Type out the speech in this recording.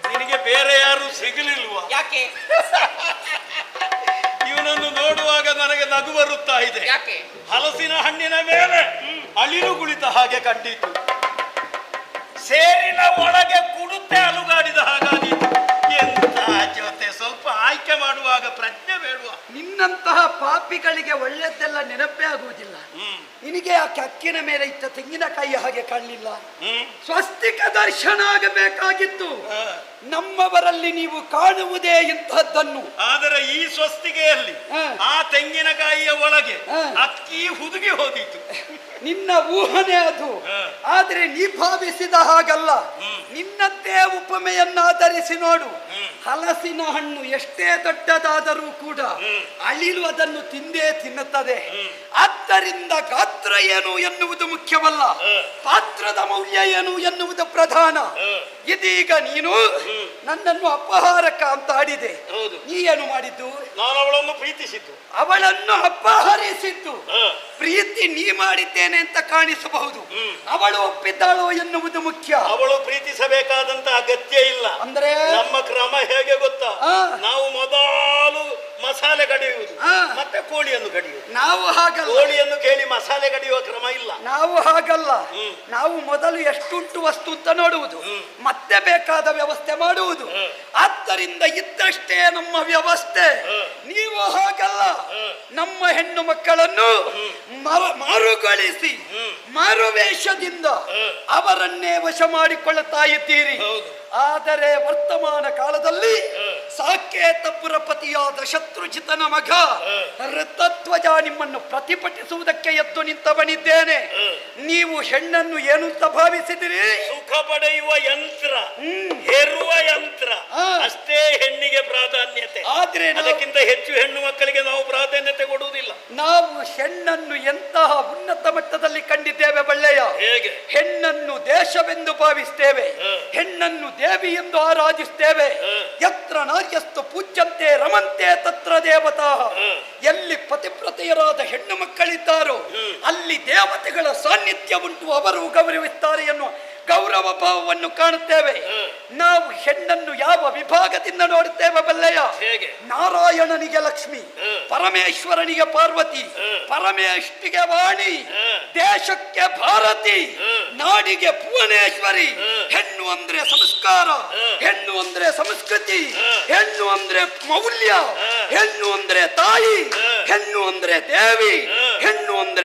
ನಿನಗೆ ಬೇರೆ ಯಾರು ಸಿಗಲಿಲ್ವಾ? ಯಾಕೆ ಇವನನ್ನು ನೋಡುವಾಗ ನನಗೆ ನಗು ಬರುತ್ತಾ ಇದೆ. ಯಾಕೆ? ಹಲಸಿನ ಹಣ್ಣಿನ ಮೇಲೆ ಅಳಿಲು ಕುಳಿತ ಹಾಗೆ ಕಂಡಿತು. ಸೇರಿನ ಒಳಗೆ ಕುಡುತ್ತೆ ಅಲುಗಾಡಿದ ಹಾಗಾಗಿತ್ತು. ಎಂತ ಜೊತೆ ಸ್ವಲ್ಪ ಆಯ್ಕೆ ಮಾಡುವಾಗ ಪ್ರಜ್ಞೆ ಬೇಡುವ. ನಿನ್ನಂತಹ ಪಾಪಿಗಳಿಗೆ ಒಳ್ಳೆದ್ದೆಲ್ಲ ನೆನಪೇ ಆಗುವುದಿಲ್ಲ. ನಿನಗೆ ಆ ಅಕ್ಕಿನ ಮೇಲೆ ಇತ್ತ ತೆಂಗಿನಕಾಯಿ ಹಾಗೆ ಕಾಣಲಿಲ್ಲ. ಸ್ವಸ್ತಿಕ ದರ್ಶನ ಆಗಬೇಕಾಗಿತ್ತು. ನಮ್ಮವರಲ್ಲಿ ನೀವು ಕಾಣುವುದೇ ಇಂತಹದ್ದನ್ನು. ಆದರೆ ಈ ಸ್ವಸ್ತಿಗೆಯಲ್ಲಿ ಆ ತೆಂಗಿನಕಾಯಿಯ ಒಳಗೆ ಅಕ್ಕಿ ಹುದುಗಿ ಹೋದಿತು. ನಿನ್ನ ಊಹನೆ ಅದು. ಆದ್ರೆ ನೀ ಭಾವಿಸಿದ ಹಾಗಲ್ಲ. ನಿನ್ನದ್ದೇ ಉಪಮೆಯನ್ನಾಧರಿಸಿ ನೋಡು. ಹಲಸಿನ ಹಣ್ಣು ಎಷ್ಟೇ ದೊಡ್ಡದಾದರೂ ಕೂಡ ಅಳಿಲು ಅದನ್ನು ತಿಂದೇ ತಿನ್ನುತ್ತದೆ. ಆದ್ದರಿಂದ ಗಾತ್ರ ಏನು ಎನ್ನುವುದು ಮುಖ್ಯವಲ್ಲ, ಪಾತ್ರದ ಮೌಲ್ಯ ಏನು ಎನ್ನುವುದು ಪ್ರಧಾನ. ಇದೀಗ ನೀನು ನನ್ನನ್ನು ಅಪಹಾರಕ ಅಂತ ಆಡಿದೆ. ನೀ ಏನು ಮಾಡಿದ್ದು? ನಾನು ಅವಳನ್ನು ಪ್ರೀತಿಸಿದ್ದು. ಅವಳನ್ನು ಅಪಹರಿಸಿದ್ದು. ಪ್ರೀತಿ ನೀ ಮಾಡಿದ್ದೇನೆ ಅಂತ ಕಾಣಿಸಬಹುದು. ಅವಳು ಒಪ್ಪಿದ್ದಾಳೋ ಎನ್ನುವುದು ಮುಖ್ಯ. ಅವಳು ಪ್ರೀತಿಸಬೇಕಾದಂತ ಅಗತ್ಯ ಇಲ್ಲ. ಅಂದ್ರೆ ನಮ್ಮ ಕ್ರಮ ಹೇಗೆ ಗೊತ್ತಾ? ನಾವು ಮೊದಲು ಮಸಾಲೆ ಕಡಿಯುವುದು, ಮತ್ತೆ ಕೋಳಿಯನ್ನು ಕಡಿಯುವುದು. ನಾವು ಹಾಗಲ್ಲ. ಕೋಳಿಯನ್ನು ಕೇಳಿ ಮಸಾಲೆ ಕಡಿಯುವ ಕ್ರಮ ಇಲ್ಲ. ನಾವು ಹಾಗಲ್ಲ. ನಾವು ಮೊದಲು ಎಷ್ಟುಂಟು ವಸ್ತು ಅಂತ ನೋಡುವುದು, ಮತ್ತೆ ಬೇಕಾದ ವ್ಯವಸ್ಥೆ ಮಾಡುವುದು. ಆದ್ದರಿಂದ ಇದ್ದಷ್ಟೇ ನಮ್ಮ ವ್ಯವಸ್ಥೆ. ನೀವು ಹಾಗಲ್ಲ. ನಮ್ಮ ಹೆಣ್ಣು ಮಕ್ಕಳನ್ನು ಮಾರುಗೊಳಿಸಿ ಮಾರುವೇಷದಿಂದ ಅವರನ್ನೇ ವಶ ಮಾಡಿಕೊಳ್ಳುತ್ತಾ ಇದ್ದೀರಿ. ಆದರೆ ವರ್ತಮಾನ ಕಾಲದಲ್ಲಿ ಸಾಕೇತಪುರ ಪತಿಯಾದ ಶತ್ರುಜಿತನ ಮಗ ಋತಧ್ವಜ ನಿಮ್ಮನ್ನು ಪ್ರತಿಭಟಿಸುವುದಕ್ಕೆ ಎದ್ದು ನಿಂತವನಿದ್ದೇನೆ. ನೀವು ಹೆಣ್ಣನ್ನು ಏನು ಅಂತ ಭಾವಿಸಿದಿರಿ? ಸುಖ ಪಡೆಯುವ ಯಂತ್ರ, ಹೆರುವ ಯಂತ್ರ ಅಷ್ಟೇ ಹೆಣ್ಣಿಗೆ ಪ್ರಾಧಾನ್ಯತೆ. ಆದ್ರೆ ಅದಕ್ಕಿಂತ ಹೆಚ್ಚು ಹೆಣ್ಣು ಮಕ್ಕಳಿಗೆ ನಾವು ಪ್ರಾಧಾನ್ಯತೆ ಕೊಡುವುದಿಲ್ಲ. ನಾವು ಹೆಣ್ಣನ್ನು ಎಂತಹ ಉನ್ನತ ಮಟ್ಟದಲ್ಲಿ ಕಂಡಿದ್ದೇವೆ ಬಳ್ಳೆಯ. ಹೇಗೆ? ಹೆಣ್ಣನ್ನು ದೇಶವೆಂದು ಭಾವಿಸ್ತೇವೆ, ಹೆಣ್ಣನ್ನು ದೇವಿ ಎಂದು ಆರಾಧಿಸ್ತೇವೆ. ಯತ್ರ ನಾರ್ಯಸ್ತು ಪೂಜ್ಯಂತೆ ರಮಂತೆ ತತ್ರ ದೇವತಾ. ಎಲ್ಲಿ ಪತಿವ್ರತೆಯರಾದ ಹೆಣ್ಣು ಮಕ್ಕಳಿದ್ದಾರೋ ಅಲ್ಲಿ ದೇವತೆಗಳ ಸಾನ್ನಿಧ್ಯ ಉಂಟು, ಅವರು ಗೌರವಿಸುತ್ತಾರೆ ಎನ್ನುವ ಗೌರವ ಭಾವವನ್ನು ಕಾಣುತ್ತೇವೆ. ನಾವು ಹೆಣ್ಣನ್ನು ಯಾವ ವಿಭಾಗದಿಂದ ನೋಡುತ್ತೇವೆ ಬಲ್ಲೆಯ? ನಾರಾಯಣನಿಗೆ ಲಕ್ಷ್ಮಿ, ಪರಮೇಶ್ವರನಿಗೆ ಪಾರ್ವತಿ, ಪರಮೇಶ್ವರಿಗೆ ವಾಣಿ, ದೇಶಕ್ಕೆ ಭಾರತಿ, ನಾಡಿಗೆ ಭುವನೇಶ್ವರಿ. ಹೆಣ್ಣು ಅಂದ್ರೆ ಸಂಸ್ಕಾರ, ಹೆಣ್ಣು ಅಂದ್ರೆ ಸಂಸ್ಕೃತಿ, ಹೆಣ್ಣು ಅಂದ್ರೆ ಮೌಲ್ಯ, ಹೆಣ್ಣು ಅಂದ್ರೆ ತಾಯಿ, ಹೆಣ್ಣು ಅಂದ್ರೆ ದೇವಿ, ಹೆಣ್ಣು ಅಂದ್ರೆ